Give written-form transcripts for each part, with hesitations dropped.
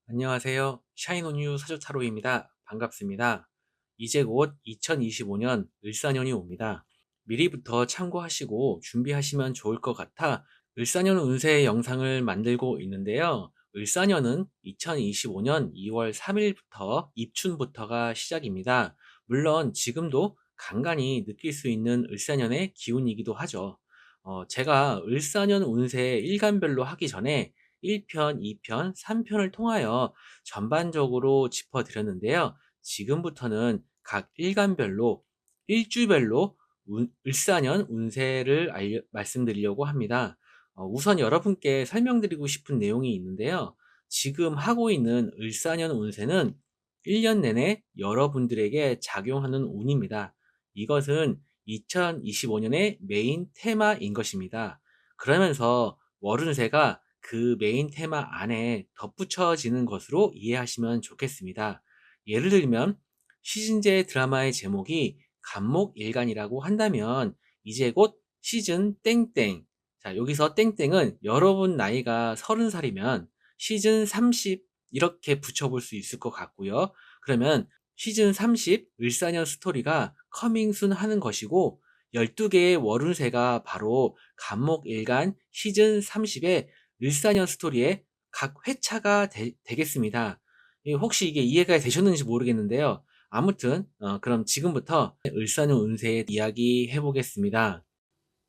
안녕하세요. 샤이노뉴 사조타로입니다. 반갑습니다. 이제 곧 2025년 을사년이 옵니다. 미리부터 참고하시고 준비하시면 좋을 것 같아 을사년 운세 영상을 만들고 있는데요. 을사년은 2025년 2월 3일부터 입춘부터가 시작입니다. 물론 지금도 간간히 느낄 수 있는 을사년의 기운이기도 하죠. 제가 을사년 운세 일간별로 하기 전에 1편, 2편, 3편을 통하여 전반적으로 짚어드렸는데요. 지금부터는 각 일간별로, 일주별로 을사년 운세를 말씀드리려고 합니다. 우선 여러분께 설명드리고 싶은 내용이 있는데요. 지금 하고 있는 을사년 운세는 1년 내내 여러분들에게 작용하는 운입니다. 이것은 2025년의 메인 테마인 것입니다. 그러면서 월운세가 그 메인 테마 안에 덧붙여지는 것으로 이해하시면 좋겠습니다. 예를 들면 시즌제 드라마의 제목이 간목일간이라고 한다면 이제 곧 시즌 땡땡. 자, 여기서 땡땡은 여러분 나이가 30살이면 시즌 30 이렇게 붙여볼 수 있을 것 같고요. 그러면 시즌 30 을사년 스토리가 커밍순 하는 것이고 12개의 월운세가 바로 간목일간 시즌 30의 을사년 스토리의 각 회차가 되겠습니다. 혹시 이게 이해가 되셨는지 모르겠는데요. 아무튼 그럼 지금부터 을사년 운세에 이야기해 보겠습니다.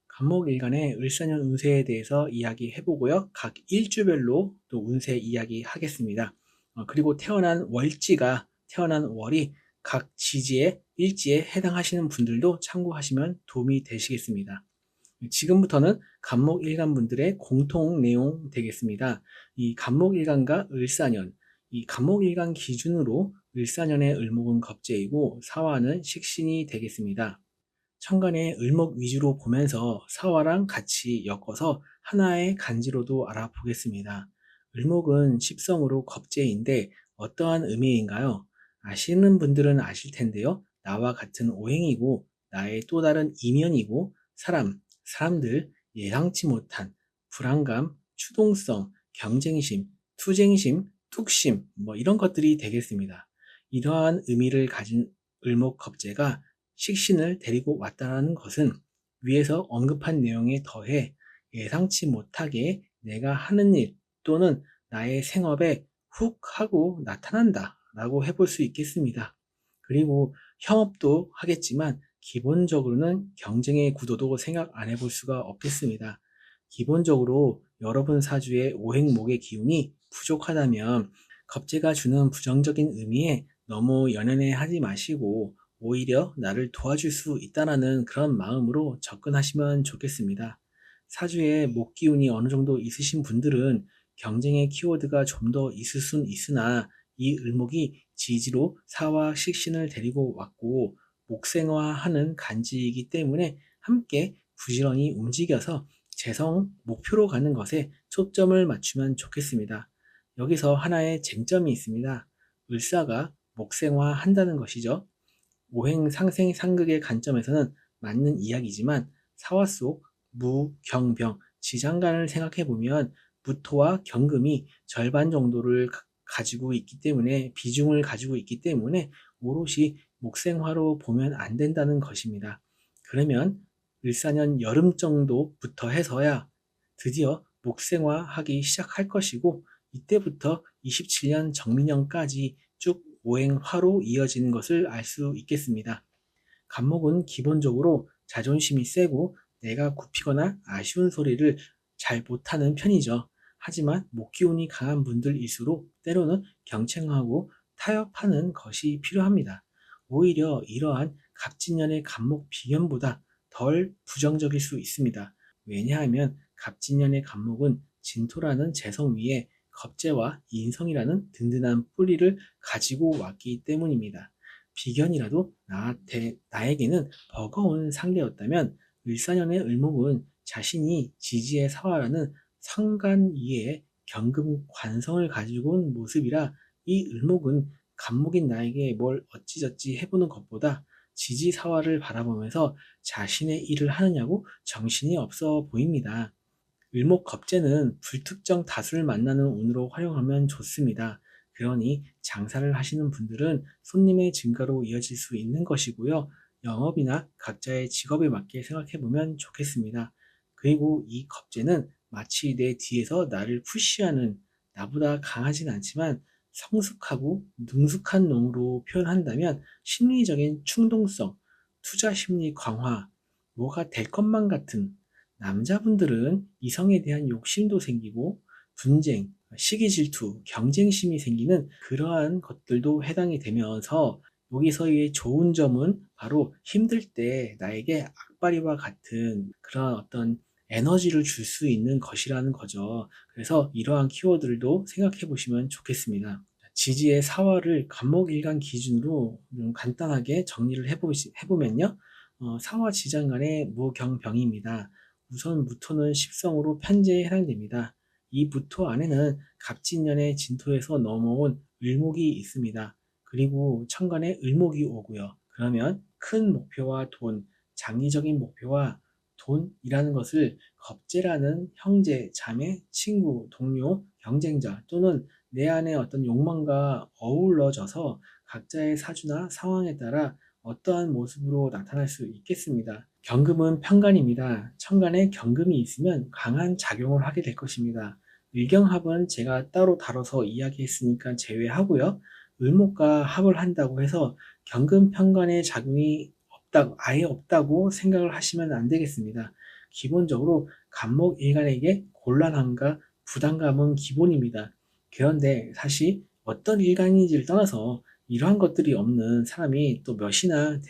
간목일간의 을사년 운세에 대해서 이야기해보고요. 각 일주별로 또 운세 이야기하겠습니다. 그리고 태어난 월이 각 지지에 일지에 해당하시는 분들도 참고하시면 도움이 되시겠습니다. 지금부터는 간목일간 분들의 공통 내용 되겠습니다. 이 간목일간과 을사년, 이 간목일간 기준으로 을사년의 을목은 겁재이고 사화는 식신이 되겠습니다. 천간의 을목 위주로 보면서 사화랑 같이 엮어서 하나의 간지로도 알아보겠습니다. 을목은 십성으로 겁재인데 어떠한 의미인가요? 아시는 분들은 아실 텐데요. 나와 같은 오행이고 나의 또 다른 이면이고 사람들, 예상치 못한 불안감, 추동성, 경쟁심, 투쟁심, 툭심 이런 것들이 되겠습니다. 이러한 의미를 가진 을목 겁재가 식신을 데리고 왔다는 것은 위에서 언급한 내용에 더해 예상치 못하게 내가 하는 일 또는 나의 생업에 훅 하고 나타난다 라고 해볼 수 있겠습니다. 그리고 협업도 하겠지만 기본적으로는 경쟁의 구도도 생각 안 해볼 수가 없겠습니다. 기본적으로 여러분 사주의 오행목의 기운이 부족하다면 겁재가 주는 부정적인 의미에 너무 연연해 하지 마시고 오히려 나를 도와줄 수 있다라는 그런 마음으로 접근하시면 좋겠습니다. 사주에 목 기운이 어느 정도 있으신 분들은 경쟁의 키워드가 좀 더 있을 순 있으나 이 을목이 지지로 사와 식신을 데리고 왔고 목생화하는 간지이기 때문에 함께 부지런히 움직여서 재성 목표로 가는 것에 초점을 맞추면 좋겠습니다. 여기서 하나의 쟁점이 있습니다. 을사가 목생화한다는 것이죠. 오행 상생 상극의 관점에서는 맞는 이야기지만 사화 속 무, 경, 병, 지장간을 생각해 보면 무토와 경금이 절반 정도를 가지고 있기 때문에 비중을 가지고 있기 때문에 오롯이 목생화로 보면 안 된다는 것입니다. 그러면 을사년 여름 정도부터 해서야 드디어 목생화하기 시작할 것이고 이때부터 27년 정민년까지 쭉 오행화로 이어지는 것을 알 수 있겠습니다. 간목은 기본적으로 자존심이 세고 내가 굽히거나 아쉬운 소리를 잘 못하는 편이죠. 하지만 목기운이 강한 분들일수록 때로는 경쟁하고 타협하는 것이 필요합니다. 오히려 이러한 갑진년의 간목 비견보다 덜 부정적일 수 있습니다. 왜냐하면 갑진년의 간목은 진토라는 재성 위에 겁재와 인성이라는 든든한 뿌리를 가지고 왔기 때문입니다. 비견이라도 나에게는 버거운 상대였다면 을사년의 을목은 자신이 지지의 사화라는 상간 위에 경금 관성을 가지고 온 모습이라 이 을목은 간목인 나에게 뭘 어찌저찌 해보는 것보다 지지 사화를 바라보면서 자신의 일을 하느냐고 정신이 없어 보입니다. 을목 겁재는 불특정 다수를 만나는 운으로 활용하면 좋습니다. 그러니 장사를 하시는 분들은 손님의 증가로 이어질 수 있는 것이고요. 영업이나 각자의 직업에 맞게 생각해 보면 좋겠습니다. 그리고 이 겁재는 마치 내 뒤에서 나를 푸시하는, 나보다 강하진 않지만 성숙하고 능숙한 놈으로 표현한다면 심리적인 충동성, 투자 심리 강화, 뭐가 될 것만 같은, 남자분들은 이성에 대한 욕심도 생기고 분쟁, 시기 질투, 경쟁심이 생기는 그러한 것들도 해당이 되면서, 여기서의 좋은 점은 바로 힘들 때 나에게 악바리와 같은 그런 어떤 에너지를 줄 수 있는 것이라는 거죠. 그래서 이러한 키워드들도 생각해 보시면 좋겠습니다. 지지의 사화를 간목일간 기준으로 좀 간단하게 정리를 해보면요. 사화 지장 간의 무경병입니다. 우선 무토는 십성으로 편재에 해당됩니다. 이 무토 안에는 갑진년의 진토에서 넘어온 을목이 있습니다. 그리고 천간에 을목이 오고요. 그러면 큰 목표와 돈, 장기적인 목표와 돈이라는 것을 겁재라는 형제, 자매, 친구, 동료, 경쟁자 또는 내 안의 어떤 욕망과 어우러져서 각자의 사주나 상황에 따라 어떠한 모습으로 나타날 수 있겠습니다. 경금은 편간입니다. 천간에 경금이 있으면 강한 작용을 하게 될 것입니다. 일경합은 제가 따로 다뤄서 이야기했으니까 제외하고요. 을목과 합을 한다고 해서 경금 편간의 작용이 아예 없다고 생각을 하시면 안 되겠습니다. 기본적으로 간목일간에게 곤란함과 부담감은 기본입니다. 그런데 사실 어떤 일간인지를 떠나서 이러한 것들이 없는 사람이 또 몇이나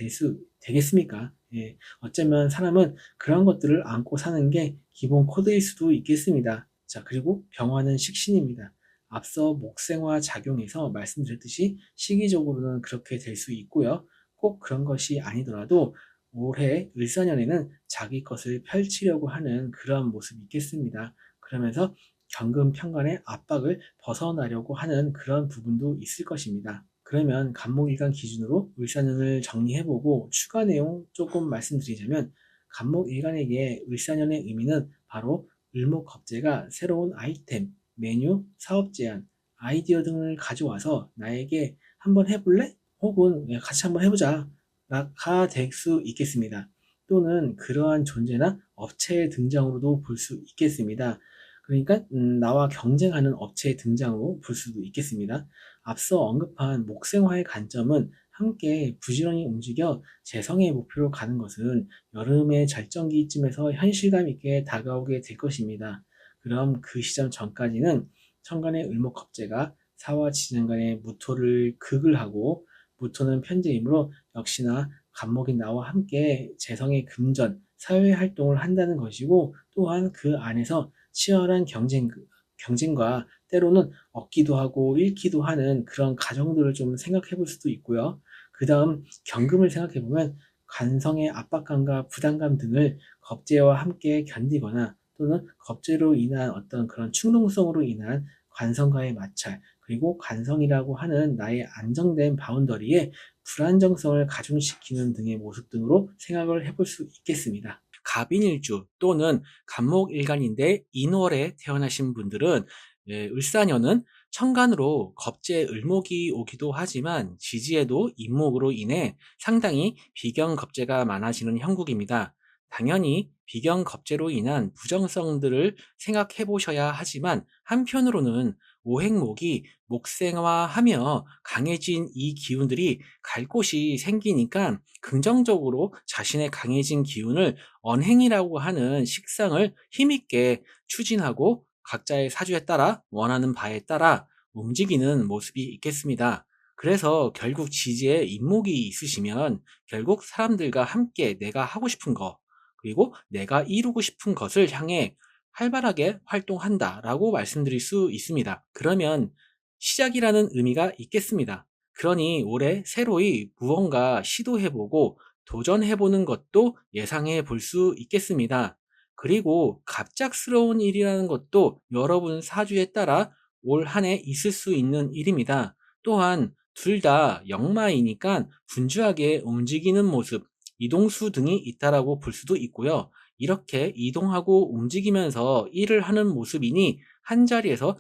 되겠습니까? 예, 어쩌면 사람은 그런 것들을 안고 사는 게 기본 코드일 수도 있겠습니다. 자, 그리고 병화는 식신입니다. 앞서 목생화 작용에서 말씀드렸듯이 시기적으로는 그렇게 될 수 있고요. 꼭 그런 것이 아니더라도 올해 을사년에는 자기 것을 펼치려고 하는 그런 모습이 있겠습니다. 그러면서 경금 편관의 압박을 벗어나려고 하는 그런 부분도 있을 것입니다. 그러면 간목일간 기준으로 을사년을 정리해보고 추가 내용 조금 말씀드리자면, 간목일간에게 을사년의 의미는 바로 을목겁재가 새로운 아이템, 메뉴, 사업 제안, 아이디어 등을 가져와서 나에게 한번 해볼래? 혹은 같이 한번 해보자 가 될 수 있겠습니다. 또는 그러한 존재나 업체의 등장으로도 볼 수 있겠습니다. 그러니까 나와 경쟁하는 업체의 등장으로 볼 수도 있겠습니다. 앞서 언급한 목생화의 관점은 함께 부지런히 움직여 재성의 목표로 가는 것은 여름의 절정기쯤에서 현실감 있게 다가오게 될 것입니다. 그럼 그 시점 전까지는 천간의 을목합재가 사와 지장간의 무토를 극을 하고, 무토는 편재이므로 역시나 간목인 나와 함께 재성의 금전, 사회활동을 한다는 것이고, 또한 그 안에서 치열한 경쟁과 때로는 얻기도 하고 잃기도 하는 그런 과정들을 좀 생각해 볼 수도 있고요. 그 다음 경금을 생각해 보면 관성의 압박감과 부담감 등을 겁재와 함께 견디거나, 또는 겁재로 인한 어떤 그런 충동성으로 인한 관성과의 마찰, 그리고 관성이라고 하는 나의 안정된 바운더리에 불안정성을 가중시키는 등의 모습 등으로 생각을 해볼 수 있겠습니다. 갑인일주 또는 간목일간인데 인월에 태어나신 분들은, 을사년은 천간으로 겁재 을목이 오기도 하지만 지지에도 인목으로 인해 상당히 비경겁재가 많아지는 형국입니다. 당연히 비경겁재로 인한 부정성들을 생각해 보셔야 하지만, 한편으로는 오행목이 목생화하며 강해진 이 기운들이 갈 곳이 생기니까 긍정적으로 자신의 강해진 기운을 언행이라고 하는 식상을 힘있게 추진하고 각자의 사주에 따라 원하는 바에 따라 움직이는 모습이 있겠습니다. 그래서 결국 지지에 인목이 있으시면 결국 사람들과 함께 내가 하고 싶은 거, 그리고 내가 이루고 싶은 것을 향해 활발하게 활동한다라고 말씀드릴 수 있습니다. 그러면 시작이라는 의미가 있겠습니다. 그러니 올해 새로이 무언가 시도해보고 도전해보는 것도 예상해 볼 수 있겠습니다. 그리고 갑작스러운 일이라는 것도 여러분 사주에 따라 올 한 해 있을 수 있는 일입니다. 또한 둘 다 역마이니까 분주하게 움직이는 모습, 이동수 등이 있다라고 볼 수도 있고요. 이렇게 이동하고 움직이면서 일을 하는 모습이니 한자리에서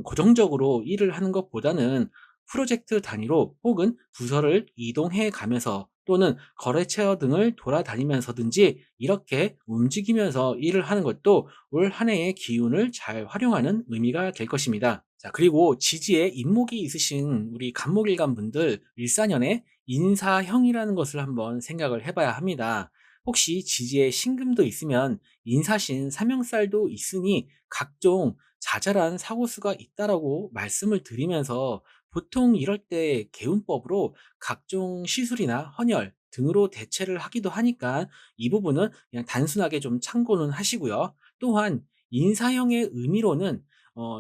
고정적으로 일을 하는 것보다는 프로젝트 단위로 혹은 부서를 이동해 가면서 또는 거래처 등을 돌아다니면서든지 이렇게 움직이면서 일을 하는 것도 올 한 해의 기운을 잘 활용하는 의미가 될 것입니다. 자, 그리고 지지에 인목이 있으신 우리 간목일간 분들 일사년에 인사형이라는 것을 한번 생각을 해봐야 합니다. 혹시 지지에 신금도 있으면 인사신 삼형살도 있으니 각종 자잘한 사고수가 있다라고 말씀을 드리면서 보통 이럴 때 개운법으로 각종 시술이나 헌혈 등으로 대체를 하기도 하니까 이 부분은 그냥 단순하게 좀 참고는 하시고요. 또한 인사형의 의미로는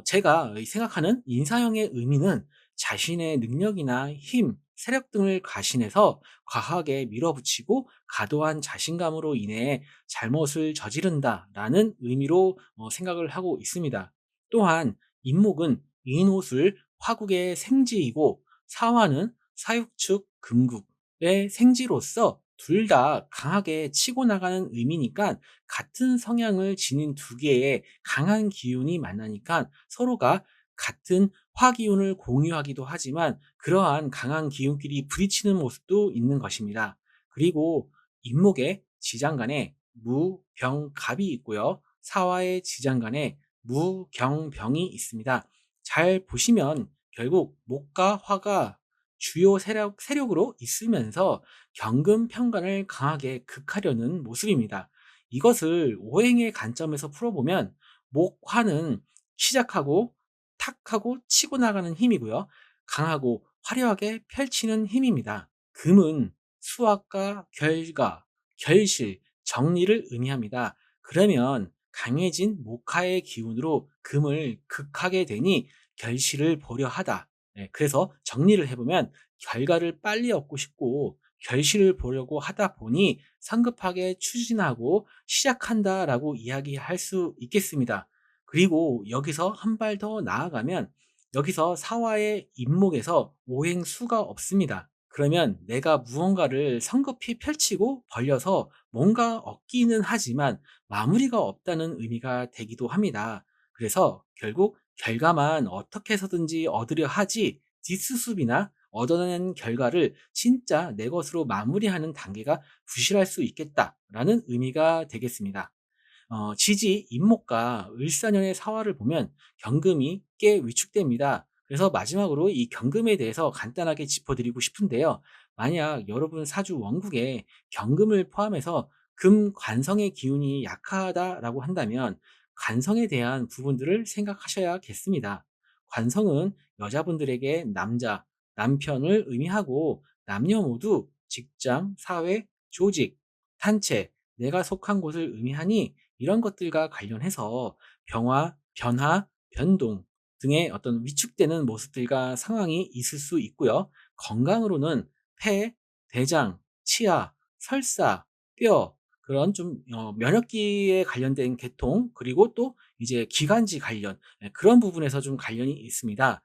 제가 생각하는 인사형의 의미는 자신의 능력이나 힘, 세력 등을 과신해서 과하게 밀어붙이고 과도한 자신감으로 인해 잘못을 저지른다라는 의미로 생각을 하고 있습니다. 또한 인목은 인옷을 화국의 생지이고 사화는 사육축 금국의 생지로서 둘 다 강하게 치고 나가는 의미니까 같은 성향을 지닌 두 개의 강한 기운이 만나니까 서로가 같은 화기운을 공유하기도 하지만 그러한 강한 기운끼리 부딪히는 모습도 있는 것입니다. 그리고 인목의 지장간에 무, 병, 갑이 있고요. 사화의 지장간에 무, 경, 병이 있습니다. 잘 보시면 결국 목과 화가 주요 세력으로 있으면서 경금 편관을 강하게 극하려는 모습입니다. 이것을 오행의 관점에서 풀어보면 목화는 시작하고 탁하고 치고 나가는 힘이고요. 강하고 화려하게 펼치는 힘입니다. 금은 수확과 결과, 결실, 정리를 의미합니다. 그러면 강해진 목화의 기운으로 금을 극하게 되니 결실을 보려 하다. 네, 그래서 정리를 해보면 결과를 빨리 얻고 싶고 결실을 보려고 하다 보니 성급하게 추진하고 시작한다라고 이야기할 수 있겠습니다. 그리고 여기서 한 발 더 나아가면 여기서 사화의 임목에서 오행수가 없습니다. 그러면 내가 무언가를 성급히 펼치고 벌려서 뭔가 얻기는 하지만 마무리가 없다는 의미가 되기도 합니다. 그래서 결국 결과만 어떻게 해서든지 얻으려 하지 뒷수습이나 얻어낸 결과를 진짜 내 것으로 마무리하는 단계가 부실할 수 있겠다라는 의미가 되겠습니다. 지지, 임목과 을사년의 사화를 보면 경금이 꽤 위축됩니다. 그래서 마지막으로 이 경금에 대해서 간단하게 짚어드리고 싶은데요. 만약 여러분 사주 원국에 경금을 포함해서 금 관성의 기운이 약하다라고 한다면 관성에 대한 부분들을 생각하셔야겠습니다. 관성은 여자분들에게 남자, 남편을 의미하고 남녀 모두 직장, 사회, 조직, 단체, 내가 속한 곳을 의미하니 이런 것들과 관련해서 병화, 변화, 변동 등의 어떤 위축되는 모습들과 상황이 있을 수 있고요. 건강으로는 폐, 대장, 치아, 설사, 뼈 그런 좀 면역기에 관련된 계통 그리고 또 이제 기관지 관련 그런 부분에서 좀 관련이 있습니다.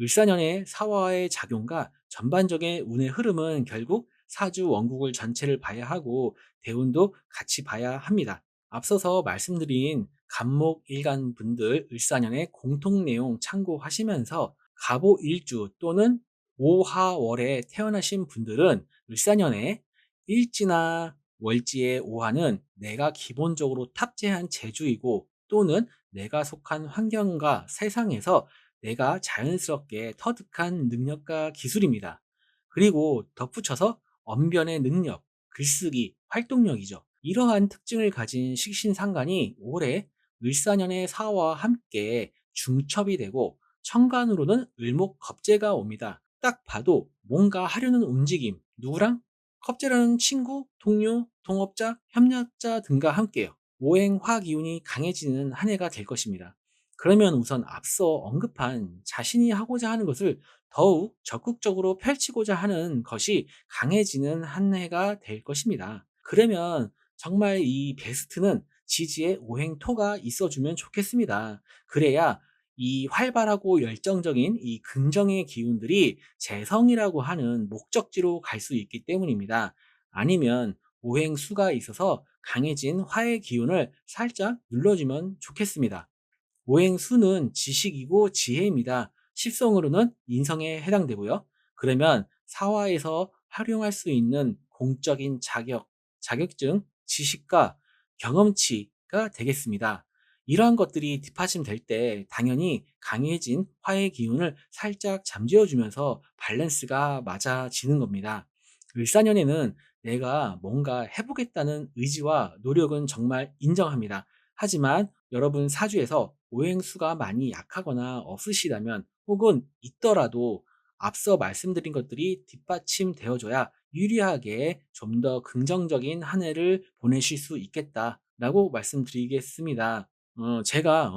을사년의 사화의 작용과 전반적인 운의 흐름은 결국 사주 원국을 전체를 봐야 하고 대운도 같이 봐야 합니다. 앞서서 말씀드린 간목 일간 분들 을사년의 공통 내용 참고하시면서 갑오 일주 또는 오하월에 태어나신 분들은 을사년에 일지나 월지의 오화는 내가 기본적으로 탑재한 재주이고 또는 내가 속한 환경과 세상에서 내가 자연스럽게 터득한 능력과 기술입니다. 그리고 덧붙여서 언변의 능력, 글쓰기, 활동력이죠. 이러한 특징을 가진 식신상간이 올해 을사년의 사화와 함께 중첩이 되고 천간으로는 을목겁재가 옵니다. 딱 봐도 뭔가 하려는 움직임, 누구랑? 겁재라는 친구, 동료, 동업자, 협력자 등과 함께요. 오행화 기운이 강해지는 한 해가 될 것입니다. 그러면 우선 앞서 언급한 자신이 하고자 하는 것을 더욱 적극적으로 펼치고자 하는 것이 강해지는 한 해가 될 것입니다. 그러면 정말 이 베스트는 지지에 오행토가 있어주면 좋겠습니다. 그래야 이 활발하고 열정적인 이 긍정의 기운들이 재성이라고 하는 목적지로 갈 수 있기 때문입니다. 아니면 오행수가 있어서 강해진 화의 기운을 살짝 눌러주면 좋겠습니다. 오행수는 지식이고 지혜입니다. 십성으로는 인성에 해당되고요. 그러면 사화에서 활용할 수 있는 공적인 자격증, 지식과 경험치가 되겠습니다. 이러한 것들이 뒷받침될 때 당연히 강해진 화의 기운을 살짝 잠재워주면서 밸런스가 맞아지는 겁니다. 을사년에는 내가 뭔가 해보겠다는 의지와 노력은 정말 인정합니다. 하지만 여러분 사주에서 오행수가 많이 약하거나 없으시다면 혹은 있더라도 앞서 말씀드린 것들이 뒷받침되어줘야 유리하게 좀 더 긍정적인 한 해를 보내실 수 있겠다라고 말씀드리겠습니다. 제가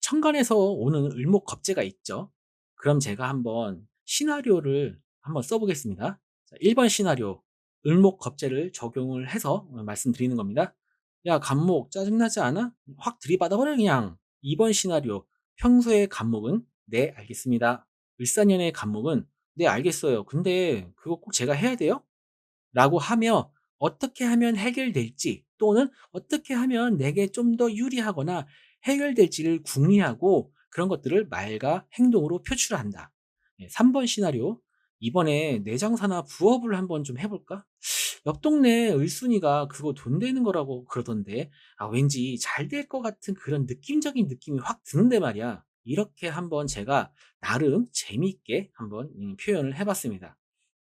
천간에서 오는 을목겁제가 있죠. 그럼 제가 한번 시나리오를 한번 써보겠습니다. 자, 1번 시나리오 을목겁제를 적용을 해서 말씀드리는 겁니다. 야, 간목 짜증나지 않아? 확 들이받아버려 그냥. 2번 시나리오 평소의 간목은 네 알겠습니다. 을사년의 간목은 네 알겠어요. 근데 그거 꼭 제가 해야 돼요? 라고 하며 어떻게 하면 해결될지 또는 어떻게 하면 내게 좀 더 유리하거나 해결될지를 궁리하고 그런 것들을 말과 행동으로 표출한다. 3번 시나리오. 이번에 내 장사나 부업을 한번 좀 해볼까? 옆 동네 을순이가 그거 돈 되는 거라고 그러던데, 아, 왠지 잘 될 것 같은 그런 느낌적인 느낌이 확 드는데 말이야. 이렇게 한번 제가 나름 재미있게 한번 표현을 해봤습니다.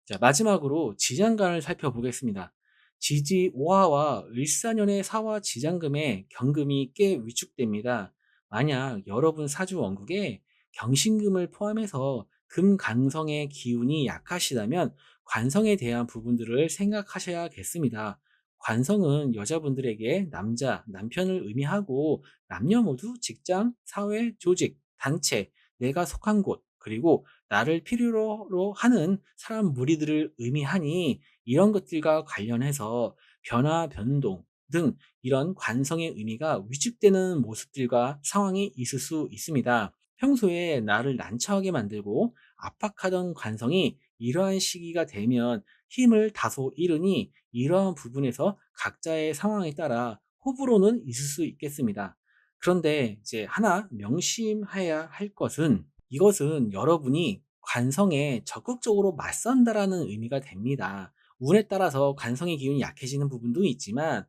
자, 마지막으로 지장간을 살펴보겠습니다. 지지 오화와 을사년의 사화 지장금에 경금이 꽤 위축됩니다. 만약 여러분 사주 원국에 경신금을 포함해서 금강성의 기운이 약하시다면 관성에 대한 부분들을 생각하셔야겠습니다. 관성은 여자분들에게 남자, 남편을 의미하고 남녀 모두 직장, 사회, 조직, 단체, 내가 속한 곳, 그리고 나를 필요로 하는 사람 무리들을 의미하니 이런 것들과 관련해서 변화, 변동 등 이런 관성의 의미가 위축되는 모습들과 상황이 있을 수 있습니다. 평소에 나를 난처하게 만들고 압박하던 관성이 이러한 시기가 되면 힘을 다소 잃으니 이러한 부분에서 각자의 상황에 따라 호불호는 있을 수 있겠습니다. 그런데 이제 하나 명심해야 할 것은 이것은 여러분이 관성에 적극적으로 맞선다라는 의미가 됩니다. 운에 따라서 관성의 기운이 약해지는 부분도 있지만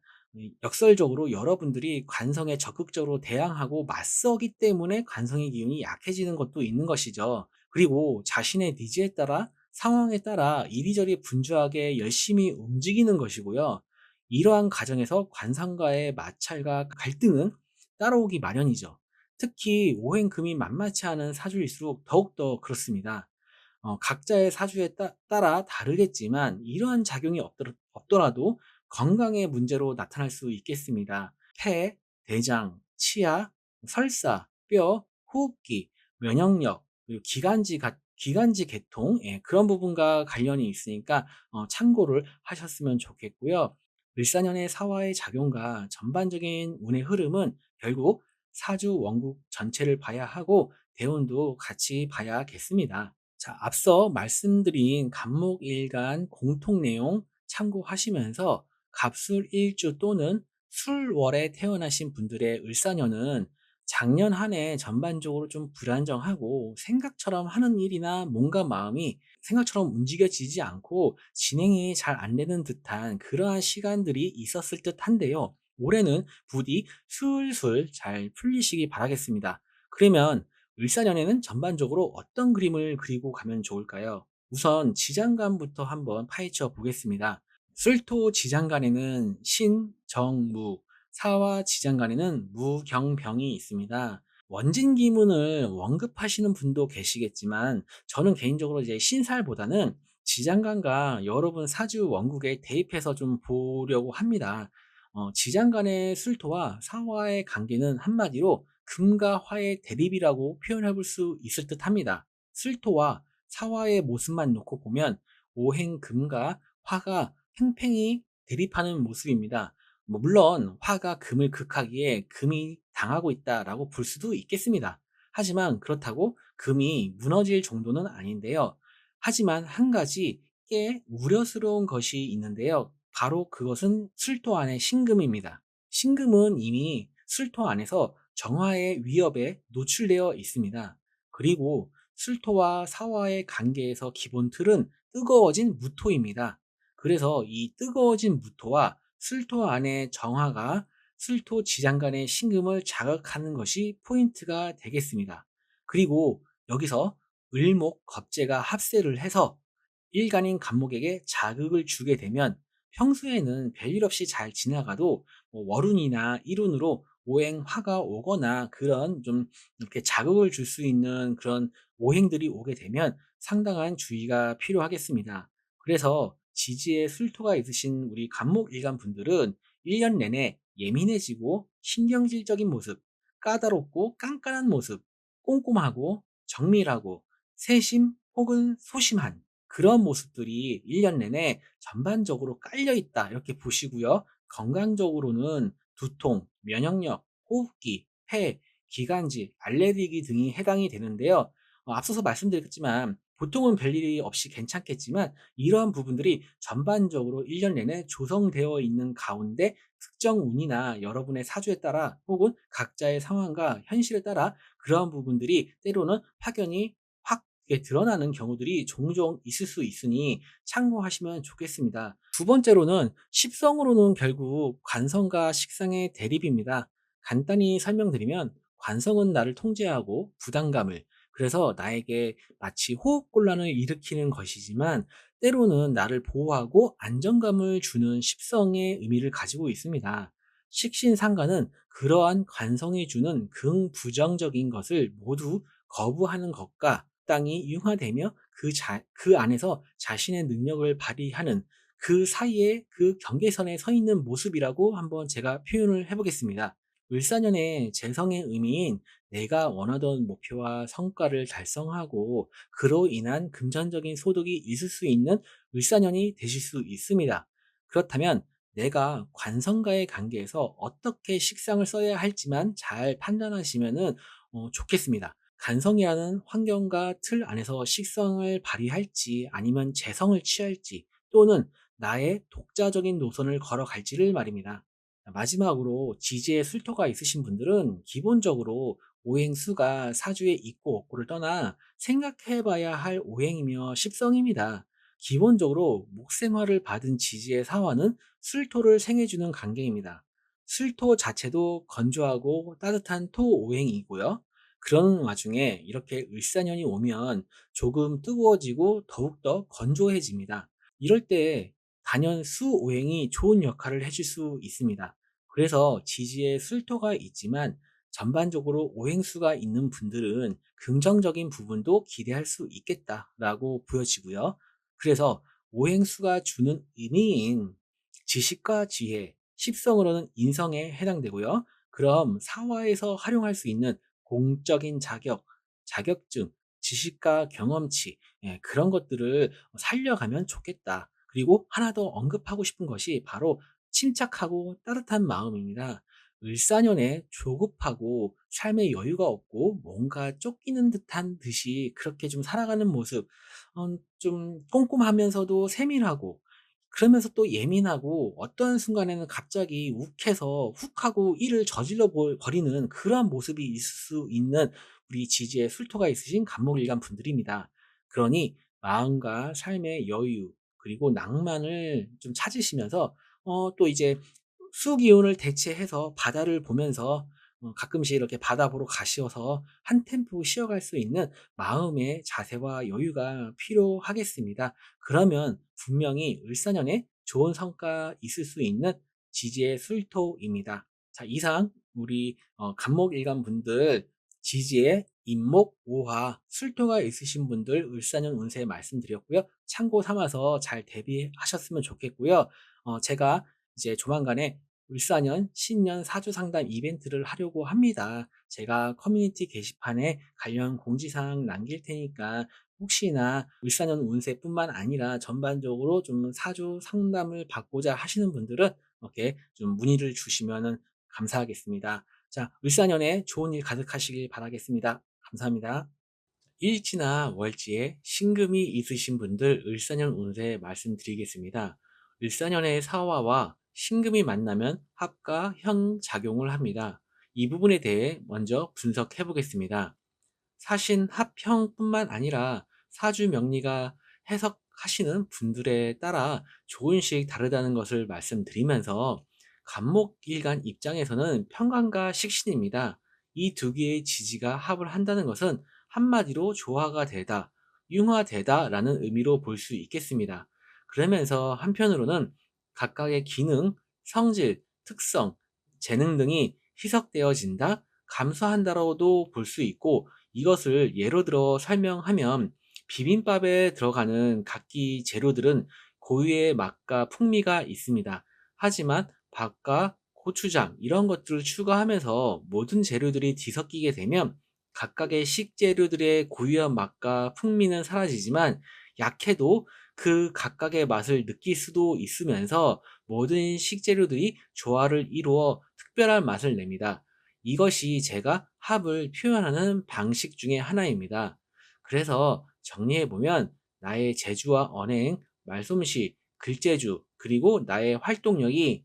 역설적으로 여러분들이 관성에 적극적으로 대항하고 맞서기 때문에 관성의 기운이 약해지는 것도 있는 것이죠. 그리고 자신의 니즈에 따라 상황에 따라 이리저리 분주하게 열심히 움직이는 것이고요. 이러한 과정에서 관성과의 마찰과 갈등은 따라오기 마련이죠. 특히 오행금이 만만치 않은 사주일수록 더욱더 그렇습니다. 각자의 사주에 따라 다르겠지만 이러한 작용이 없더라도 건강의 문제로 나타날 수 있겠습니다. 폐, 대장, 치아, 설사, 뼈, 호흡기, 면역력, 그리고 기관지 계통, 예, 그런 부분과 관련이 있으니까 참고를 하셨으면 좋겠고요. 을사년의 사화의 작용과 전반적인 운의 흐름은 결국 사주 원국 전체를 봐야 하고 대운도 같이 봐야겠습니다. 자, 앞서 말씀드린 간목일간 공통 내용 참고하시면서 갑술일주 또는 술월에 태어나신 분들의 을사년은 작년 한 해 전반적으로 좀 불안정하고 생각처럼 하는 일이나 몸과 마음이 생각처럼 움직여지지 않고 진행이 잘 안 되는 듯한 그러한 시간들이 있었을 듯한데요. 올해는 부디 술술 잘 풀리시기 바라겠습니다. 그러면 을사년에는 전반적으로 어떤 그림을 그리고 가면 좋을까요? 우선 지장간부터 한번 파헤쳐 보겠습니다. 술토 지장간에는 신, 정, 무, 사와 지장간에는 무, 경, 병이 있습니다. 원진 기문을 원급하시는 분도 계시겠지만 저는 개인적으로 이제 신살보다는 지장간과 여러분 사주 원국에 대입해서 좀 보려고 합니다. 지장간의 술토와 사화의 관계는 한마디로 금과 화의 대립이라고 표현해 볼 수 있을 듯 합니다. 술토와 사화의 모습만 놓고 보면 오행금과 화가 팽팽히 대립하는 모습입니다. 물론 화가 금을 극하기에 금이 당하고 있다라고 볼 수도 있겠습니다. 하지만 그렇다고 금이 무너질 정도는 아닌데요. 하지만 한 가지 꽤 우려스러운 것이 있는데요. 바로 그것은 술토 안의 신금입니다. 신금은 이미 술토 안에서 정화의 위협에 노출되어 있습니다. 그리고 술토와 사화의 관계에서 기본 틀은 뜨거워진 무토입니다. 그래서 이 뜨거워진 무토와 술토 안의 정화가 술토 지장 간의 신금을 자극하는 것이 포인트가 되겠습니다. 그리고 여기서 을목, 겁재가 합세를 해서 일간인 간목에게 자극을 주게 되면 평소에는 별일 없이 잘 지나가도 월운이나 일운으로 오행화가 오거나 그런 좀 이렇게 자극을 줄 수 있는 그런 오행들이 오게 되면 상당한 주의가 필요하겠습니다. 그래서 지지에 술토가 있으신 우리 간목 일간 분들은 1년 내내 예민해지고 신경질적인 모습, 까다롭고 깐깐한 모습, 꼼꼼하고 정밀하고 세심 혹은 소심한 그런 모습들이 1년 내내 전반적으로 깔려 있다 이렇게 보시고요. 건강적으로는 두통, 면역력, 호흡기, 폐, 기관지, 알레르기 등이 해당이 되는데요. 앞서서 말씀드렸지만 보통은 별일이 없이 괜찮겠지만 이러한 부분들이 전반적으로 1년 내내 조성되어 있는 가운데 특정 운이나 여러분의 사주에 따라 혹은 각자의 상황과 현실에 따라 그러한 부분들이 때로는 확연히 확 드러나는 경우들이 종종 있을 수 있으니 참고하시면 좋겠습니다. 두 번째로는 십성으로는 결국 관성과 식상의 대립입니다. 간단히 설명드리면 관성은 나를 통제하고 부담감을 그래서 나에게 마치 호흡곤란을 일으키는 것이지만 때로는 나를 보호하고 안정감을 주는 십성의 의미를 가지고 있습니다. 식신상관은 그러한 관성이 주는 긍부정적인 것을 모두 거부하는 것과 땅이 융화되며 그 안에서 자신의 능력을 발휘하는 그 사이에 그 경계선에 서 있는 모습이라고 한번 제가 표현을 해보겠습니다. 을사년의 재성의 의미인 내가 원하던 목표와 성과를 달성하고 그로 인한 금전적인 소득이 있을 수 있는 을사년이 되실 수 있습니다. 그렇다면 내가 관성과의 관계에서 어떻게 식상을 써야 할지만 잘 판단하시면 좋겠습니다. 간성이라는 환경과 틀 안에서 식성을 발휘할지 아니면 재성을 취할지 또는 나의 독자적인 노선을 걸어갈지를 말입니다. 마지막으로 지지에 술토가 있으신 분들은 기본적으로 오행수가 사주에 있고 없고를 떠나 생각해 봐야 할 오행이며 십성입니다. 기본적으로 목생화를 받은 지지의 사화는 술토를 생해주는 관계입니다. 술토 자체도 건조하고 따뜻한 토 오행이고요. 그런 와중에 이렇게 을사년이 오면 조금 뜨거워지고 더욱더 건조해집니다. 이럴 때 단연 수오행이 좋은 역할을 해줄 수 있습니다. 그래서 지지에 술토가 있지만 전반적으로 오행수가 있는 분들은 긍정적인 부분도 기대할 수 있겠다라고 보여지고요. 그래서 오행수가 주는 의미인 지식과 지혜, 십성으로는 인성에 해당되고요. 그럼 사화에서 활용할 수 있는 공적인 자격, 자격증, 지식과 경험치, 그런 것들을 살려가면 좋겠다. 그리고 하나 더 언급하고 싶은 것이 바로 침착하고 따뜻한 마음입니다. 을사년에 조급하고 삶에 여유가 없고 뭔가 쫓기는 듯한 듯이 그렇게 좀 살아가는 모습, 좀 꼼꼼하면서도 세밀하고 그러면서 또 예민하고 어떤 순간에는 갑자기 욱해서 훅 하고 일을 저질러 버리는 그러한 모습이 있을 수 있는 우리 지지에 술토가 있으신 간목일간 분들입니다. 그러니 마음과 삶의 여유 그리고 낭만을 좀 찾으시면서 또 이제 수기운을 대체해서 바다를 보면서 가끔씩 이렇게 바다 보러 가셔서 한 템포 쉬어갈 수 있는 마음의 자세와 여유가 필요하겠습니다. 그러면 분명히 을사년에 좋은 성과 있을 수 있는 지지의 술토입니다. 자, 이상 우리 간목일간 분들 지지의 인목, 오화, 술토가 있으신 분들 을사년 운세 말씀드렸고요. 참고 삼아서 잘 대비하셨으면 좋겠고요. 제가 이제 조만간에 을사년 신년 사주 상담 이벤트를 하려고 합니다. 제가 커뮤니티 게시판에 관련 공지사항 남길 테니까 혹시나 을사년 운세뿐만 아니라 전반적으로 좀 사주 상담을 받고자 하시는 분들은 이렇게 좀 문의를 주시면 감사하겠습니다. 자, 을사년에 좋은 일 가득하시길 바라겠습니다. 감사합니다. 일지나 월지에 신금이 있으신 분들 을사년 운세 말씀드리겠습니다. 을사년의 사화와 신금이 만나면 합과 현 작용을 합니다. 이 부분에 대해 먼저 분석해 보겠습니다. 사신 합형뿐만 아니라 사주 명리가 해석하시는 분들에 따라 조금씩 다르다는 것을 말씀드리면서 간목일간 입장에서는 편관과 식신입니다. 이 두 개의 지지가 합을 한다는 것은 한마디로 조화가 되다, 융화되다라는 의미로 볼 수 있겠습니다. 그러면서 한편으로는 각각의 기능, 성질, 특성, 재능 등이 희석되어진다, 감소한다로도 볼 수 있고, 이것을 예로 들어 설명하면 비빔밥에 들어가는 각기 재료들은 고유의 맛과 풍미가 있습니다. 하지만 밥과 고추장 이런 것들을 추가하면서 모든 재료들이 뒤섞이게 되면 각각의 식재료들의 고유한 맛과 풍미는 사라지지만 약해도 그 각각의 맛을 느낄 수도 있으면서 모든 식재료들이 조화를 이루어 특별한 맛을 냅니다. 이것이 제가 합을 표현하는 방식 중에 하나입니다. 그래서 정리해보면 나의 재주와 언행, 말솜씨, 글재주, 그리고 나의 활동력이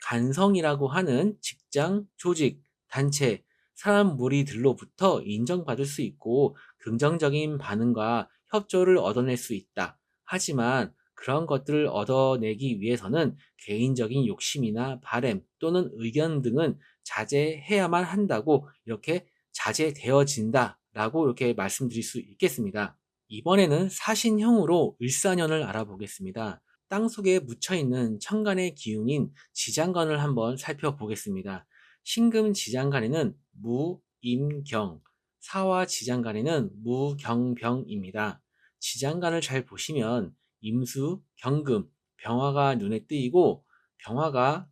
간성이라고 하는 직장, 조직, 단체, 사람 무리들로부터 인정받을 수 있고 긍정적인 반응과 협조를 얻어낼 수 있다. 하지만 그런 것들을 얻어내기 위해서는 개인적인 욕심이나 바램 또는 의견 등은 자제해야만 한다고 이렇게 자제되어진다라고 이렇게 말씀드릴 수 있겠습니다. 이번에는 사신형으로 을사년을 알아보겠습니다. 땅속에 묻혀있는 천간의 기운인 지장간을 한번 살펴보겠습니다. 신금 지장간에는 무, 임, 경, 사화 지장간에는 무, 경, 병입니다. 지장간을 잘 보시면 임수, 경금, 병화가 눈에 띄고 병화가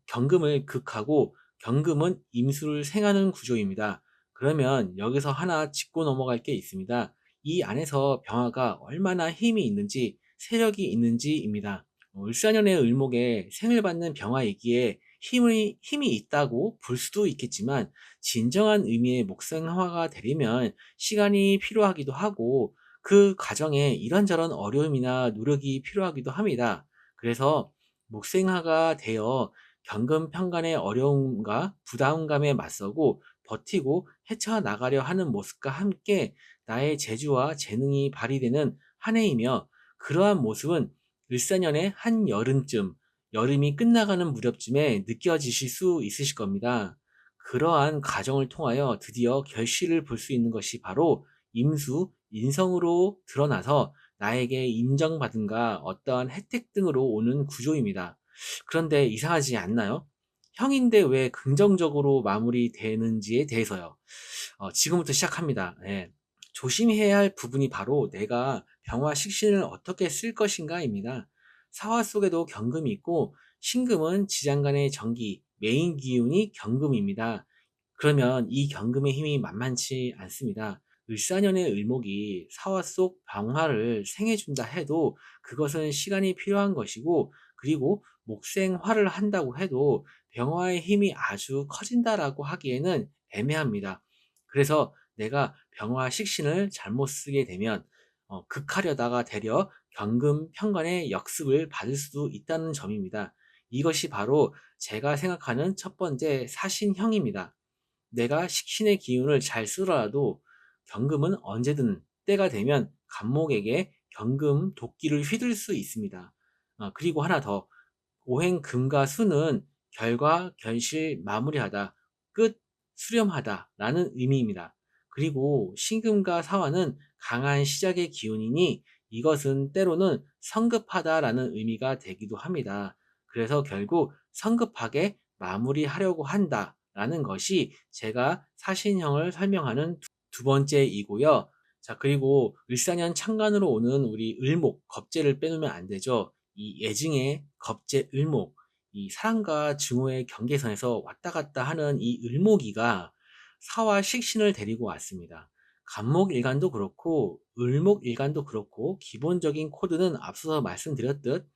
경금을 극하고 경금은 임수를 생하는 구조입니다. 그러면 여기서 하나 짚고 넘어갈 게 있습니다. 이 안에서 병화가 얼마나 힘이 있는지 세력이 있는지입니다. 을사년의 을목에 생을 받는 병화이기에 힘이 있다고 볼 수도 있겠지만 진정한 의미의 목생화가 되려면 시간이 필요하기도 하고 그 과정에 이런저런 어려움이나 노력이 필요하기도 합니다. 그래서 목생화가 되어 경금편간의 어려움과 부담감에 맞서고 버티고 헤쳐나가려 하는 모습과 함께 나의 재주와 재능이 발휘되는 한 해이며 그러한 모습은 을사년의 한여름쯤, 여름이 끝나가는 무렵쯤에 느껴지실 수 있으실 겁니다. 그러한 과정을 통하여 드디어 결실을 볼 수 있는 것이 바로 임수, 인성으로 드러나서 나에게 인정받음과 어떠한 혜택 등으로 오는 구조입니다. 그런데 이상하지 않나요? 형인데 왜 긍정적으로 마무리되는지에 대해서요. 지금부터 시작합니다. 예. 조심해야 할 부분이 바로 내가 병화 식신을 어떻게 쓸 것인가입니다. 사화 속에도 경금이 있고 신금은 지장간의 정기, 메인 기운이 경금입니다. 그러면 이 경금의 힘이 만만치 않습니다. 을사년의 을목이 사화 속 병화를 생해준다 해도 그것은 시간이 필요한 것이고 그리고 목생화를 한다고 해도 병화의 힘이 아주 커진다라고 하기에는 애매합니다. 그래서 내가 병화 식신을 잘못 쓰게 되면 극하려다가 되려 경금 편관의 역습을 받을 수도 있다는 점입니다. 이것이 바로 제가 생각하는 첫 번째 사신형입니다. 내가 식신의 기운을 잘 쓰더라도 경금은 언제든 때가 되면 간목에게 경금 도끼를 휘둘 수 있습니다. 그리고 하나 더, 오행금과 수는 결과, 결실, 마무리하다, 끝, 수렴하다 라는 의미입니다. 그리고 신금과 사화는 강한 시작의 기운이니 이것은 때로는 성급하다 라는 의미가 되기도 합니다. 그래서 결국 성급하게 마무리하려고 한다 라는 것이 제가 사신형을 설명하는 두 번째이고요. 자, 그리고 을사년 창간으로 오는 우리 을목, 겁재를 빼놓으면 안 되죠. 이 예증의 겁재 을목, 이 사랑과 증오의 경계선에서 왔다 갔다 하는 이 을목이가 사와 식신을 데리고 왔습니다. 간목일간도 그렇고 을목일간도 그렇고 기본적인 코드는 앞서서 말씀드렸듯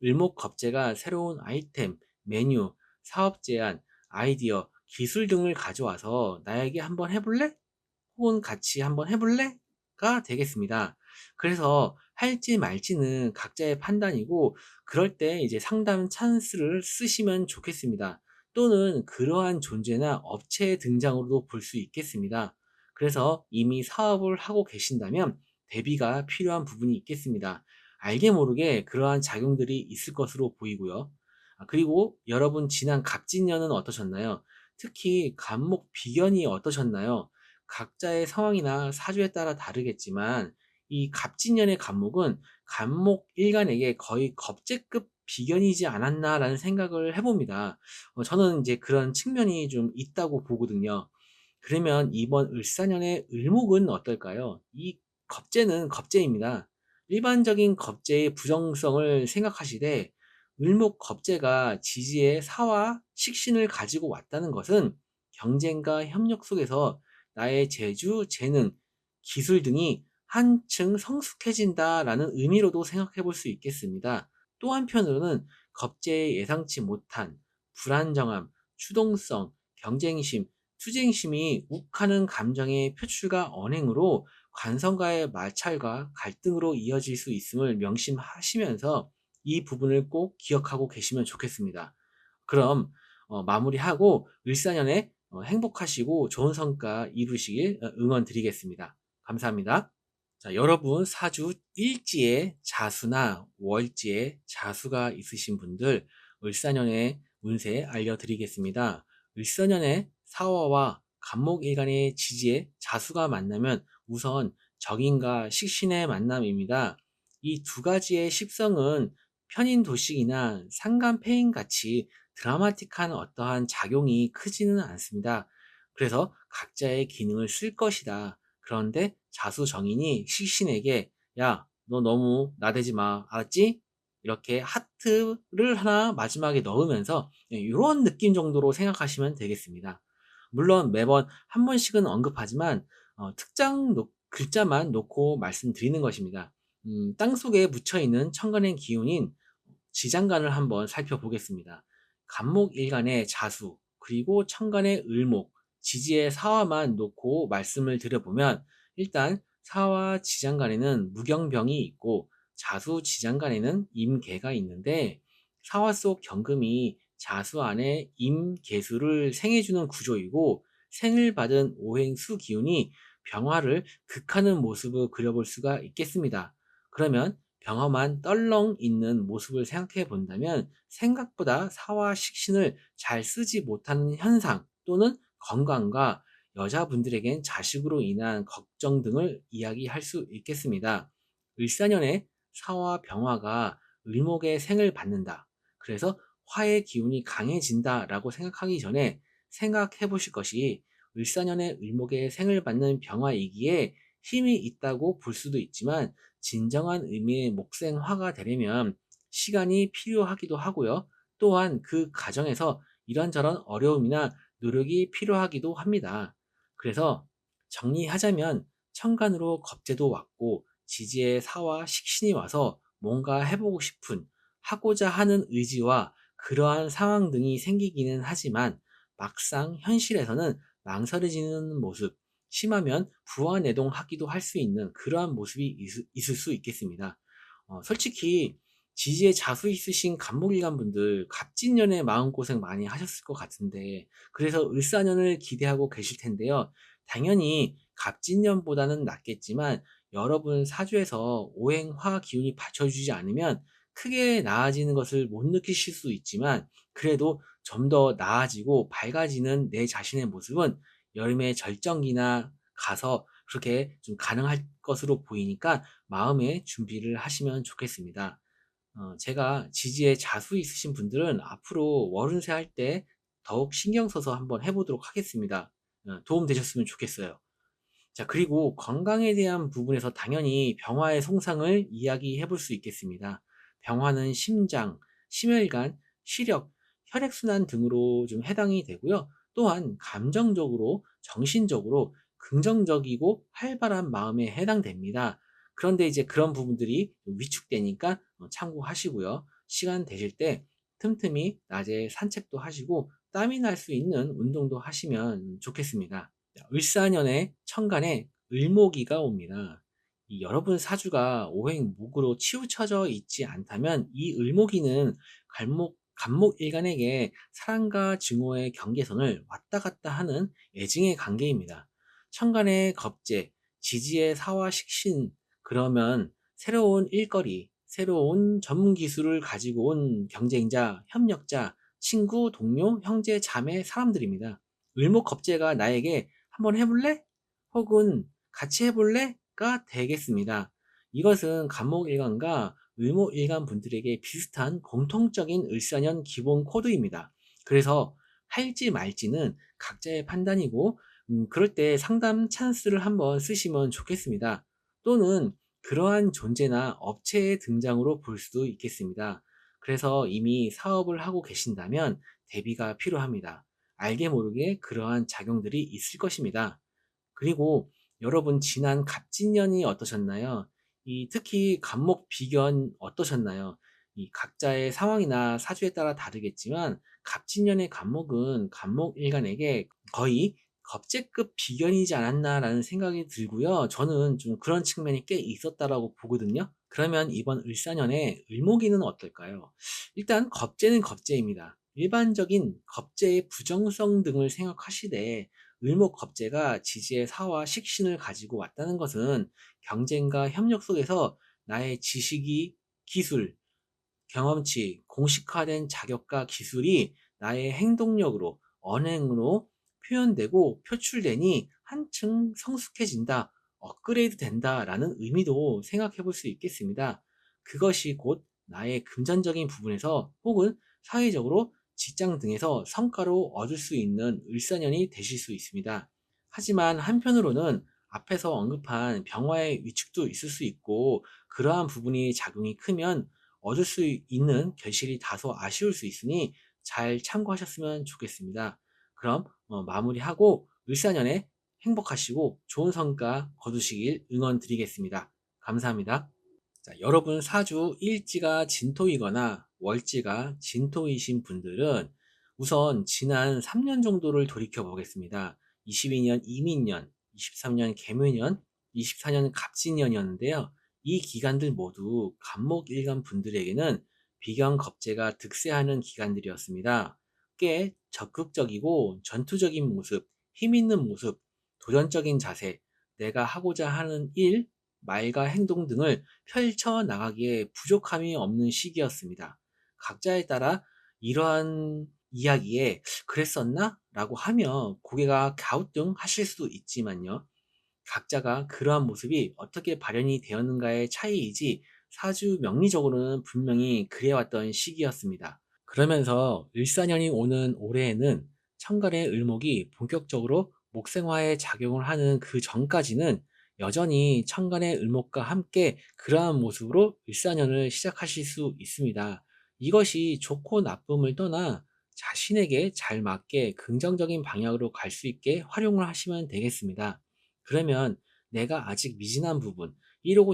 을목겁제가 새로운 아이템, 메뉴, 사업 제안, 아이디어, 기술 등을 가져와서 나에게 한번 해볼래? 혹은 같이 한번 해볼래? 가 되겠습니다. 그래서 할지 말지는 각자의 판단이고 그럴 때 이제 상담 찬스를 쓰시면 좋겠습니다. 또는 그러한 존재나 업체의 등장으로도 볼 수 있겠습니다. 그래서 이미 사업을 하고 계신다면 대비가 필요한 부분이 있겠습니다. 알게 모르게 그러한 작용들이 있을 것으로 보이고요. 그리고 여러분 지난 갑진년은 어떠셨나요? 특히 갑목 비견이 어떠셨나요? 각자의 상황이나 사주에 따라 다르겠지만 이 갑진년의 갑목은 갑목 일간에게 거의 겁재급 비견이지 않았나라는 생각을 해봅니다. 저는 이제 그런 측면이 좀 있다고 보거든요. 그러면 이번 을사년의 을목은 어떨까요? 이 겁재는 겁재입니다. 일반적인 겁재의 부정성을 생각하시되 을목 겁재가 지지의 사와 식신을 가지고 왔다는 것은 경쟁과 협력 속에서 나의 재주, 재능, 기술 등이 한층 성숙해진다라는 의미로도 생각해 볼 수 있겠습니다. 또 한편으로는 겁재의 예상치 못한 불안정함, 추동성, 경쟁심, 투쟁심이 욱하는 감정의 표출과 언행으로 관성과의 마찰과 갈등으로 이어질 수 있음을 명심하시면서 이 부분을 꼭 기억하고 계시면 좋겠습니다. 그럼 마무리하고 을사년에 행복하시고 좋은 성과 이루시길 응원 드리겠습니다. 감사합니다. 자, 여러분 사주 일지에 자수나 월지에 자수가 있으신 분들 을사년의 운세 알려드리겠습니다. 을사년의 사화와 갑목일간의 지지에 자수가 만나면 우선 적인과 식신의 만남입니다. 이 두 가지의 식성은 편인도식이나 상간패인같이 드라마틱한 어떠한 작용이 크지는 않습니다. 그래서 각자의 기능을 쓸 것이다. 그런데 자수정인이 식신에게 야, 너 너무 나대지 마. 알았지? 이렇게 하트를 하나 마지막에 넣으면서 이런 느낌 정도로 생각하시면 되겠습니다. 물론 매번 한 번씩은 언급하지만 특정 글자만 놓고 말씀드리는 것입니다. 땅속에 묻혀있는 천간의 기운인 지장간을 한번 살펴보겠습니다. 갑목일간의 자수, 그리고 천간의 을목, 지지의 사화만 놓고 말씀을 드려보면 일단 사화 지장간에는 무경병이 있고 자수 지장간에는 임계가 있는데 사화 속 경금이 자수 안에 임계수를 생해주는 구조이고 생을 받은 오행수 기운이 병화를 극하는 모습을 그려볼 수가 있겠습니다. 그러면 병화만 떨렁 있는 모습을 생각해 본다면 생각보다 사화 식신을 잘 쓰지 못하는 현상 또는 건강과 여자분들에겐 자식으로 인한 걱정 등을 이야기할 수 있겠습니다. 을사년에 사화 병화가 을목의 생을 받는다. 그래서 화의 기운이 강해진다 라고 생각하기 전에 생각해 보실 것이 을사년에 을목의 생을 받는 병화이기에 힘이 있다고 볼 수도 있지만 진정한 의미의 목생화가 되려면 시간이 필요하기도 하고요. 또한 그 과정에서 이런저런 어려움이나 노력이 필요하기도 합니다. 그래서 정리하자면 천간으로 겁재도 왔고 지지의 사와 식신이 와서 뭔가 해보고 싶은 하고자 하는 의지와 그러한 상황 등이 생기기는 하지만 막상 현실에서는 망설여지는 모습, 심하면 부화내동하기도 할 수 있는 그러한 모습이 있을 수 있겠습니다. 솔직히 지지에 자수 있으신 갑목일간 분들 갑진년에 마음고생 많이 하셨을 것 같은데 그래서 을사년을 기대하고 계실 텐데요. 당연히 갑진년보다는 낫겠지만 여러분 사주에서 오행화 기운이 받쳐주지 않으면 크게 나아지는 것을 못 느끼실 수 있지만 그래도 좀 더 나아지고 밝아지는 내 자신의 모습은 여름의 절정기나 가서 그렇게 좀 가능할 것으로 보이니까 마음의 준비를 하시면 좋겠습니다. 제가 지지에 자수 있으신 분들은 앞으로 월운세 할 때 더욱 신경 써서 한번 해보도록 하겠습니다. 도움 되셨으면 좋겠어요. 자, 그리고 건강에 대한 부분에서 당연히 병화의 손상을 이야기해 볼 수 있겠습니다. 병화는 심장, 심혈관, 시력, 혈액순환 등으로 좀 해당이 되고요. 또한 감정적으로, 정신적으로 긍정적이고 활발한 마음에 해당됩니다. 그런데 이제 그런 부분들이 위축되니까 참고하시고요. 시간 되실 때 틈틈이 낮에 산책도 하시고 땀이 날 수 있는 운동도 하시면 좋겠습니다. 을사년에 천간에 을목이가 옵니다. 이 여러분 사주가 오행목으로 치우쳐져 있지 않다면 이 을목이는 갑목일간에게 사랑과 증오의 경계선을 왔다 갔다 하는 애증의 관계입니다. 천간의 겁재, 지지의 사화 식신, 그러면 새로운 일거리, 새로운 전문 기술을 가지고 온 경쟁자, 협력자, 친구, 동료, 형제, 자매, 사람들입니다. 을목겁제가 나에게 한번 해볼래? 혹은 같이 해볼래?가 되겠습니다. 이것은 간목일간과 을목일간 분들에게 비슷한 공통적인 을사년 기본 코드입니다. 그래서 할지 말지는 각자의 판단이고 그럴 때 상담 찬스를 한번 쓰시면 좋겠습니다. 또는 그러한 존재나 업체의 등장으로 볼 수도 있겠습니다. 그래서 이미 사업을 하고 계신다면 대비가 필요합니다. 알게 모르게 그러한 작용들이 있을 것입니다. 그리고 여러분 지난 갑진년이 어떠셨나요? 특히 갑목 비견 어떠셨나요? 이 각자의 상황이나 사주에 따라 다르겠지만 갑진년의 갑목은 갑목일간에게 거의 겁재급 비견이지 않았나라는 생각이 들고요. 저는 좀 그런 측면이 꽤 있었다라고 보거든요. 그러면 이번 을사년에 을목이는 어떨까요? 일단 겁재는 겁재입니다. 일반적인 겁재의 부정성 등을 생각하시되 을목겁제가 지지의 사와 식신을 가지고 왔다는 것은 경쟁과 협력 속에서 나의 지식이 기술, 경험치, 공식화된 자격과 기술이 나의 행동력으로, 언행으로 표현되고 표출되니 한층 성숙해진다, 업그레이드 된다라는 의미도 생각해 볼 수 있겠습니다. 그것이 곧 나의 금전적인 부분에서 혹은 사회적으로 직장 등에서 성과로 얻을 수 있는 을사년이 되실 수 있습니다. 하지만 한편으로는 앞에서 언급한 병화의 위축도 있을 수 있고 그러한 부분이 작용이 크면 얻을 수 있는 결실이 다소 아쉬울 수 있으니 잘 참고하셨으면 좋겠습니다. 그럼 마무리하고 을사년에 행복하시고 좋은 성과 거두시길 응원드리겠습니다. 감사합니다. 자, 여러분 사주 일지가 진토이거나 월지가 진토이신 분들은 우선 지난 3년 정도를 돌이켜 보겠습니다. 22년 이민년, 23년 개묘년, 24년 갑진년이었는데요. 이 기간들 모두 갑목일간 분들에게는 비견겁제가 득세하는 기간들이었습니다. 꽤 적극적이고 전투적인 모습, 힘있는 모습, 도전적인 자세, 내가 하고자 하는 일, 말과 행동 등을 펼쳐 나가기에 부족함이 없는 시기였습니다. 각자에 따라 이러한 이야기에 그랬었나? 라고 하며 고개가 갸우뚱하실 수도 있지만요. 각자가 그러한 모습이 어떻게 발현이 되었는가의 차이이지 사주 명리적으로는 분명히 그래왔던 시기였습니다. 그러면서 을사년이 오는 올해에는 천간의 을목이 본격적으로 목생화에 작용을 하는 그 전까지는 여전히 천간의 을목과 함께 그러한 모습으로 을사년을 시작하실 수 있습니다. 이것이 좋고 나쁨을 떠나 자신에게 잘 맞게 긍정적인 방향으로 갈 수 있게 활용을 하시면 되겠습니다. 그러면 내가 아직 미진한 부분, 이루고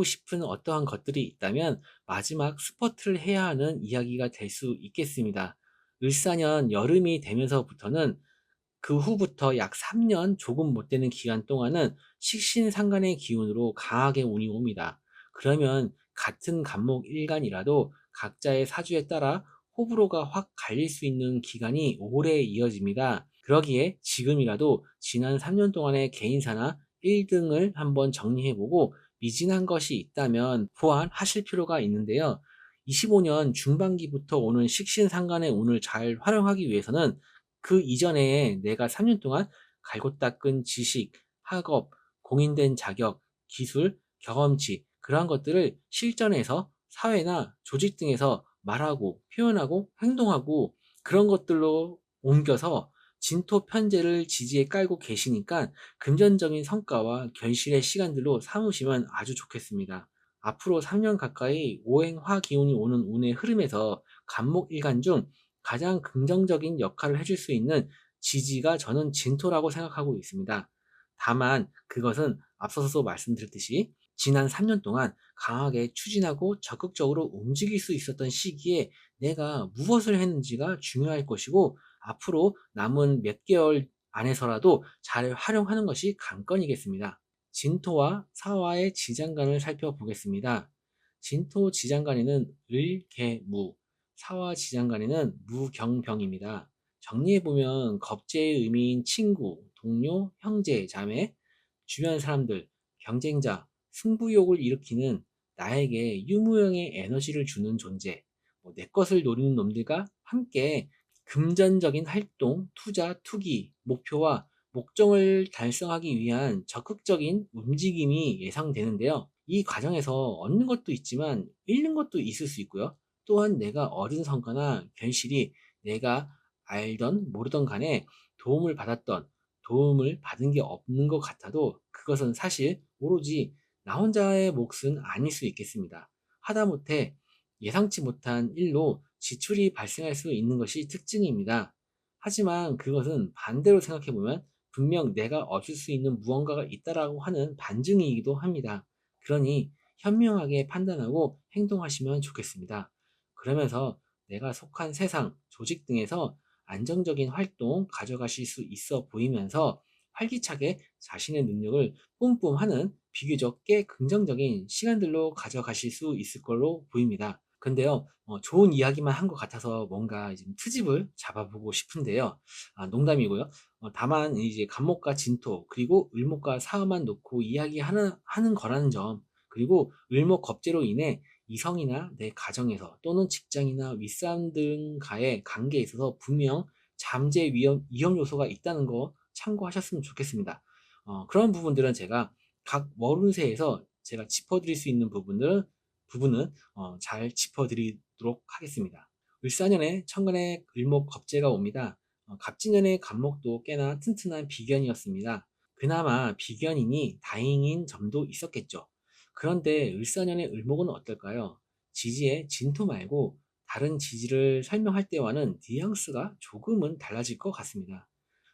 싶은 어떠한 것들이 있다면 마지막 스퍼트를 해야 하는 이야기가 될 수 있겠습니다. 을사년 여름이 되면서부터는 그 후부터 약 3년 조금 못 되는 기간 동안은 식신상간의 기운으로 강하게 운이 옵니다. 그러면 같은 간목 일간이라도 각자의 사주에 따라 호불호가 확 갈릴 수 있는 기간이 오래 이어집니다. 그러기에 지금이라도 지난 3년 동안의 개인사나 1등을 한번 정리해보고 미진한 것이 있다면 보완하실 필요가 있는데요. 25년 중반기부터 오는 식신상간의 운을 잘 활용하기 위해서는 그 이전에 내가 3년 동안 갈고 닦은 지식, 학업, 공인된 자격, 기술, 경험치 그러한 것들을 실전에서 사회나 조직 등에서 말하고 표현하고 행동하고 그런 것들로 옮겨서 진토 편제를 지지에 깔고 계시니까 금전적인 성과와 결실의 시간들로 삼으시면 아주 좋겠습니다. 앞으로 3년 가까이 오행화 기운이 오는 운의 흐름에서 간목일간 중 가장 긍정적인 역할을 해줄 수 있는 지지가 저는 진토라고 생각하고 있습니다. 다만 그것은 앞서서 말씀드렸듯이 지난 3년 동안 강하게 추진하고 적극적으로 움직일 수 있었던 시기에 내가 무엇을 했는지가 중요할 것이고 앞으로 남은 몇 개월 안에서라도 잘 활용하는 것이 관건이겠습니다. 진토와 사화의 지장간을 살펴보겠습니다. 진토 지장간에는 을, 개, 무, 사와 지장간에는 무경병입니다. 정리해보면 겁제의 의미인 친구, 동료, 형제, 자매, 주변 사람들, 경쟁자, 승부욕을 일으키는 나에게 유무형의 에너지를 주는 존재, 내 것을 노리는 놈들과 함께 금전적인 활동, 투자, 투기, 목표와 목적을 달성하기 위한 적극적인 움직임이 예상되는데요. 이 과정에서 얻는 것도 있지만 잃는 것도 있을 수 있고요. 또한 내가 얻은 성과나 결실이 내가 알던 모르던 간에 도움을 받았던 도움을 받은 게 없는 것 같아도 그것은 사실 오로지 나 혼자의 몫은 아닐 수 있겠습니다. 하다못해 예상치 못한 일로 지출이 발생할 수 있는 것이 특징입니다. 하지만 그것은 반대로 생각해보면 분명 내가 얻을 수 있는 무언가가 있다라고 하는 반증이기도 합니다. 그러니 현명하게 판단하고 행동하시면 좋겠습니다. 그러면서 내가 속한 세상, 조직 등에서 안정적인 활동 가져가실 수 있어 보이면서 활기차게 자신의 능력을 뿜뿜하는 비교적 꽤 긍정적인 시간들로 가져가실 수 있을 걸로 보입니다. 근데요, 좋은 이야기만 한 것 같아서 뭔가 좀 트집을 잡아보고 싶은데요. 농담이고요. 다만 이제 간목과 진토 그리고 을목과 사음만 놓고 이야기하는 거라는 점, 그리고 을목 겁재로 인해 이성이나 내 가정에서 또는 직장이나 윗사람들과의 관계에 있어서 분명 잠재 위험 요소가 있다는 거 참고하셨으면 좋겠습니다. 그런 부분들은 제가 각 월운세에서 제가 짚어드릴 수 있는 부분은 잘 짚어드리도록 하겠습니다. 을사년에 천간에 을목 겁재가 옵니다. 갑진년에 간목도 꽤나 튼튼한 비견이었습니다. 그나마 비견이니 다행인 점도 있었겠죠. 그런데 을사년의 을목은 어떨까요? 지지의 진토 말고 다른 지지를 설명할 때와는 뉘앙스가 조금은 달라질 것 같습니다.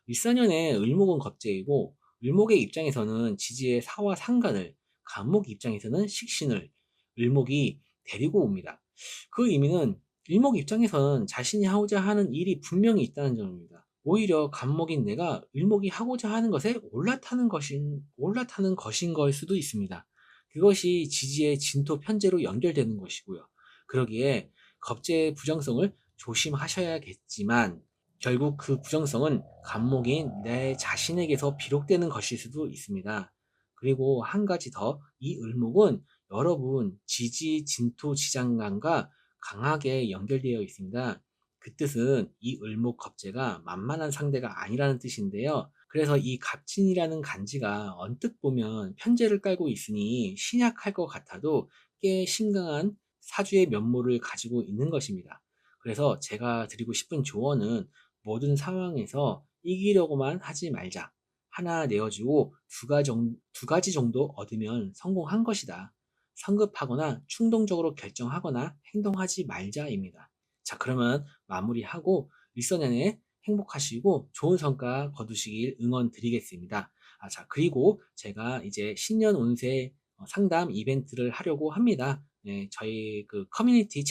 일사년의 을목은 겁재이고 을목의 입장에서는 지지의 사와 상관을, 간목 입장에서는 식신을 을목이 데리고 옵니다. 그 의미는 을목 입장에서는 자신이 하고자 하는 일이 분명히 있다는 점입니다. 오히려 간목인 내가 을목이 하고자 하는 것에 올라타는 것인 걸 수도 있습니다. 그것이 지지의 진토 편제로 연결되는 것이고요. 그러기에 겁재의 부정성을 조심하셔야겠지만 결국 그 부정성은 간목인 내 자신에게서 비롯되는 것일 수도 있습니다. 그리고 한 가지 더, 이 을목은 여러분 지지, 진토, 지장간과 강하게 연결되어 있습니다. 그 뜻은 이 을목 겁재가 만만한 상대가 아니라는 뜻인데요. 그래서 이 갑진이라는 간지가 언뜻 보면 편제를 깔고 있으니 신약할 것 같아도 꽤 심각한 사주의 면모를 가지고 있는 것입니다. 그래서 제가 드리고 싶은 조언은 모든 상황에서 이기려고만 하지 말자. 하나 내어주고 두 가지 정도 얻으면 성공한 것이다. 성급하거나 충동적으로 결정하거나 행동하지 말자입니다. 자, 그러면 마무리하고 일선년에 행복하시고 좋은 성과 거두시길 응원 드리겠습니다. 자, 그리고 제가 이제 신년 운세 상담 이벤트를 하려고 합니다. 네, 저희 그 커뮤니티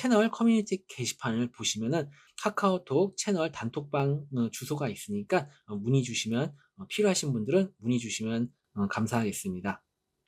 게시판을 보시면은 카카오톡 채널 단톡방 주소가 있으니까 문의 주시면 필요하신 분들은 문의 주시면 감사하겠습니다.